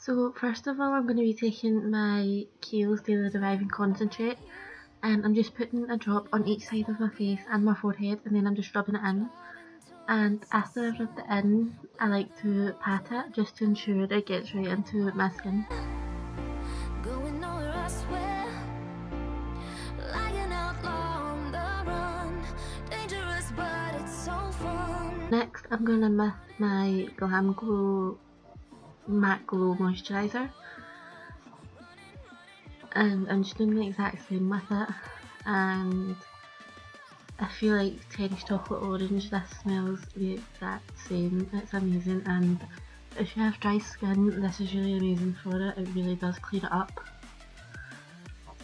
So first of all, I'm going to be taking my Kiehl's Daily Reviving Concentrate, and I'm just putting a drop on each side of my face and my forehead, and then I'm just rubbing it in. And after I've rubbed it in, I like to pat it just to ensure it gets right into my skin. Next, I'm going to mix my Glam Glow Matte Glow Moisturiser, and I'm just doing the exact same with it. And I feel like Terry's Chocolate Orange, this smells the exact same. It's amazing, and if you have dry skin, this is really amazing for it. It really does clear it up.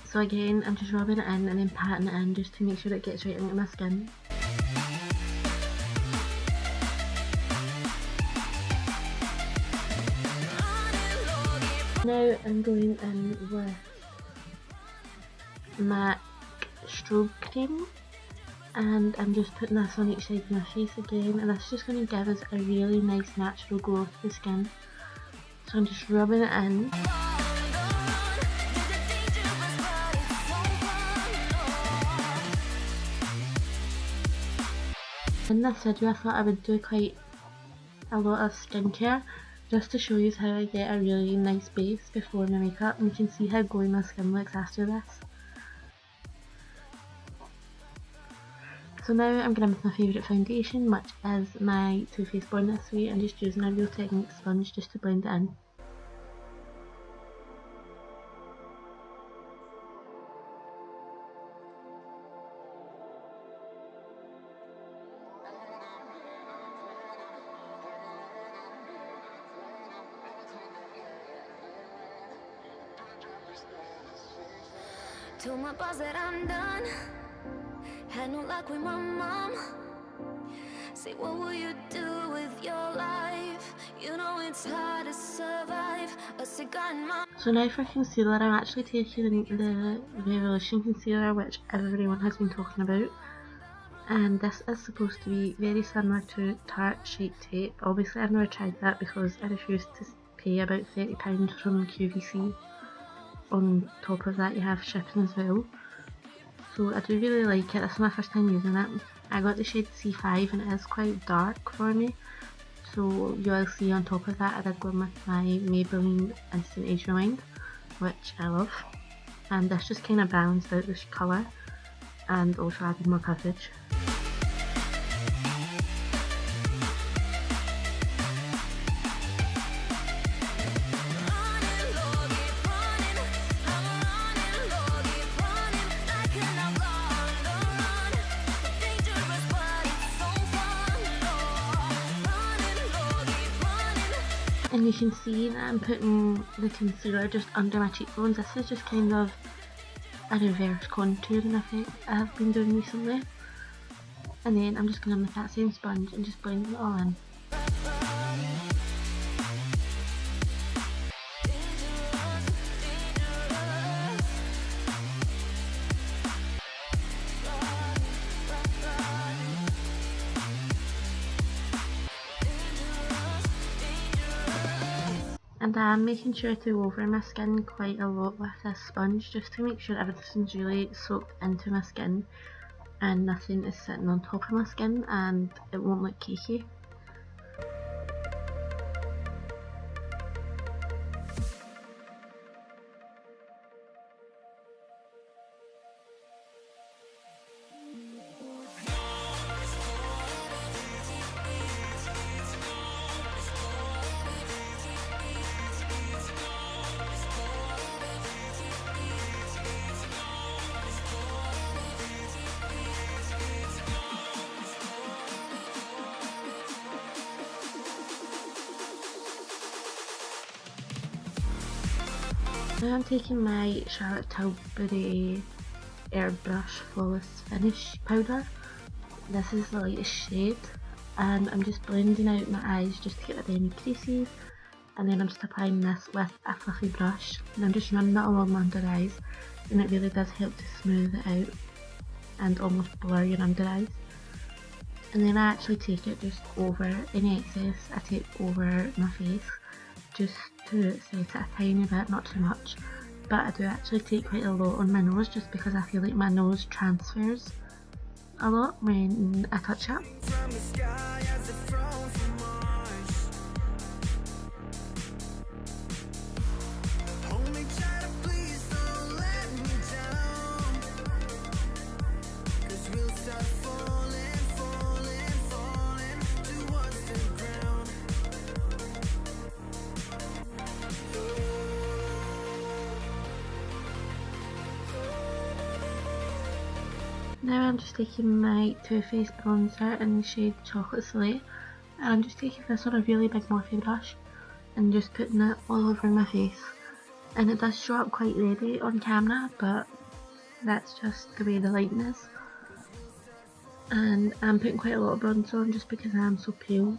So again, I'm just rubbing it in and then patting it in just to make sure it gets right into my skin. Now I'm going in with MAC Strobe Cream, and I'm just putting this on each side of my face again, and this is just going to give us a really nice natural glow to the skin. So I'm just rubbing it in. In this video I thought I would do quite a lot of skincare just to show you how I get a really nice base before my makeup, and you can see how glowing my skin looks after this. So now I'm going to mix my favourite foundation, which is my Too Faced Born This Way, and just using a Real Techniques sponge just to blend it in. Told my boss that I'm done. Had no luck with my mom. Say, what will you do with your life? You know it's hard to survive. A cigar in my... So now for concealer, I'm actually taking the Revolution concealer, which everyone has been talking about. And this is supposed to be very similar to Tarte Shape Tape. Obviously I've never tried that because I refused to pay about £30 from QVC. On top of that you have shipping as well. So I do really like it. This is my first time using it. I got the shade C5 and it is quite dark for me. So you'll see on top of that I did go in with my Maybelline Instant Age Rewind, which I love. And this just kind of balanced out this colour and also added more coverage. And you can see that I'm putting the concealer just under my cheekbones. This is just kind of a reverse contouring effect I have been doing recently. And then I'm just going to make that same sponge and just blend it all in. And I'm making sure to go over my skin quite a lot with this sponge just to make sure everything's really soaked into my skin and nothing is sitting on top of my skin and it won't look cakey. Now I'm taking my Charlotte Tilbury Airbrush Flawless Finish powder. This is the lightest shade, and I'm just blending out my eyes just to get rid of any creases, and then I'm just applying this with a fluffy brush, and I'm just running it along my under eyes, and it really does help to smooth it out and almost blur your under eyes. And then I actually take it just over any excess I take over my face, just to set it a tiny bit, not too much. But I do actually take quite a lot on my nose just because I feel like my nose transfers a lot when I touch it. Now I'm just taking my Too Faced bronzer in the shade Chocolate Soleil, and I'm just taking this on a really big Morphe brush and just putting it all over my face. And it does show up quite reddy on camera, but that's just the way the lighting is. And I'm putting quite a lot of bronzer on just because I am so pale.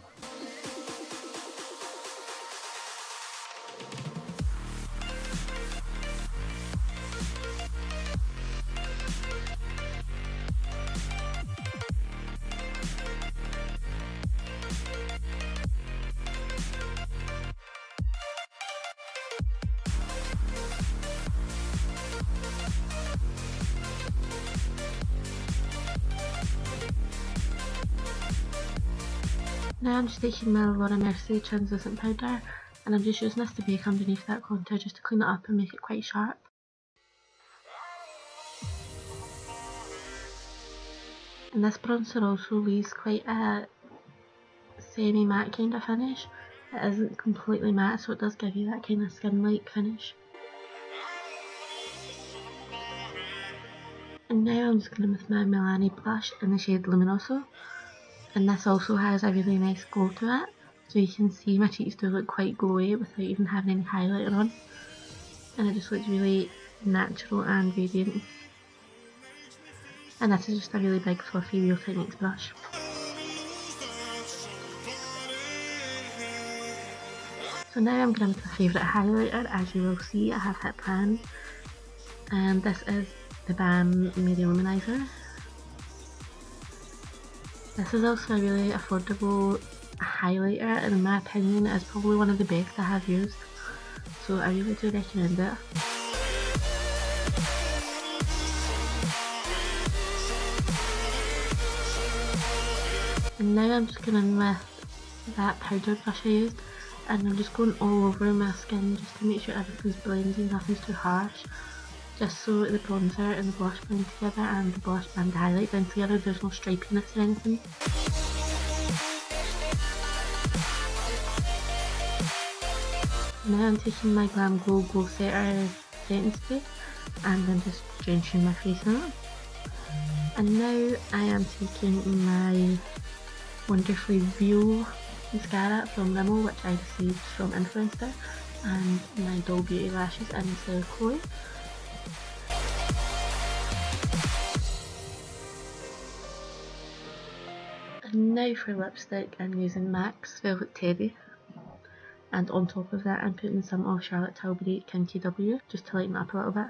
Now I'm just taking my Laura Mercier translucent powder and I'm just using this to bake underneath that contour just to clean it up and make it quite sharp. And this bronzer also leaves quite a semi-matte kind of finish. It isn't completely matte, so it does give you that kind of skin-like finish. And now I'm just going with my Milani blush in the shade Luminoso. And this also has a really nice glow to it, so you can see my cheeks do look quite glowy without even having any highlighter on, and it just looks really natural and radiant. And this is just a really big fluffy Real Techniques brush. So now I'm going with my favourite highlighter. As you will see, I have hit pan, and this is the BAM Mary Luminizer. This is also a really affordable highlighter, and in my opinion it is probably one of the best I have used, so I really do recommend it. And now I'm just going in with that powder brush I used, and I'm just going all over my skin just to make sure everything's blending, nothing's too harsh. Just so the bronzer and the blush blend together and the blush and the highlight blend together, there's no stripiness or anything. Now I'm taking my Glam Glow Glow Setter setting spray and I'm just drenching my face in it. And now I am taking my Wonderfully Real mascara from Rimmel, which I received from Influencer, and my Doll Beauty lashes in the Chloe. And now for lipstick, I'm using MAC's Velvet Teddy, and on top of that I'm putting some of Charlotte Tilbury Kim KW just to lighten up a little bit.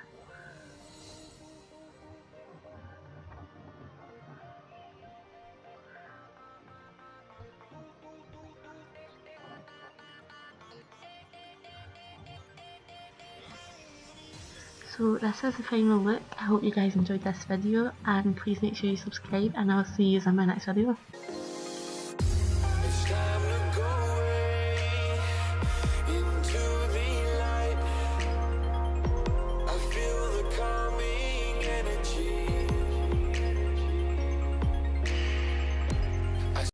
So this is the final look. I hope you guys enjoyed this video, and please make sure you subscribe, and I'll see you in my next video. I feel the calming energy.